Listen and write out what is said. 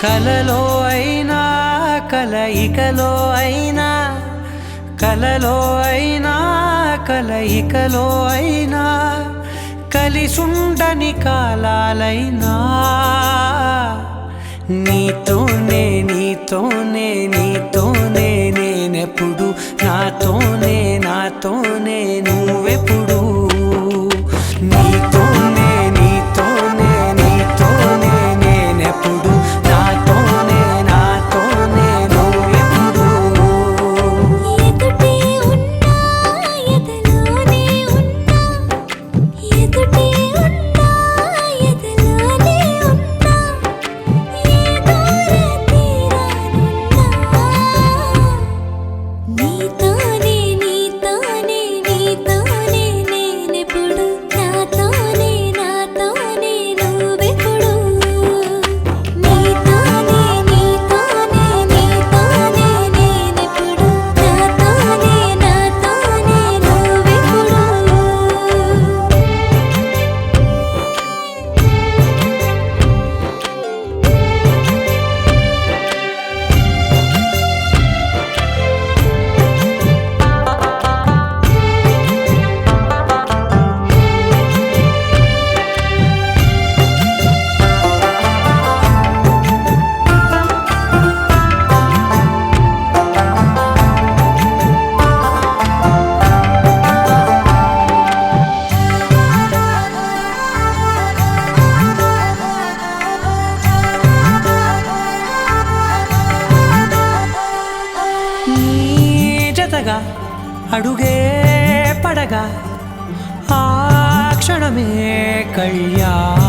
కలలో అయినా కలయికలో అయినా కలలో అయినా కలయికలో అయినా కలిసుండని కాలాలైనా నీతోనే నీతోనే నీతోనే నేనెప్పుడు నాతోనే నాతోనే నువ్వెప్పుడు నీతోనే నీతోనే నీతోనే నేనెప్పుడు నాతోనే నాతోనే నువ్వెప్పుడు ఎదుటే ఉన్నా ఎదలోనే ఉన్నా ఎదుటే ఉన్నా ఎదలోనే ఉన్నా ఏ దూర తీరానున్నా నీతోనే నీతోనే నీతోనే నేనెప్పుడు నాతోనే నాతోనే నువ్వెప్పుడు నీతోనే నీతోనే నీతోనే నేనెప్పుడు నాతోనే నాతోనే నువ్వెప్పుడు నీ జతగా అడుగే పడగా ఆ క్షణమే కళ్యాణ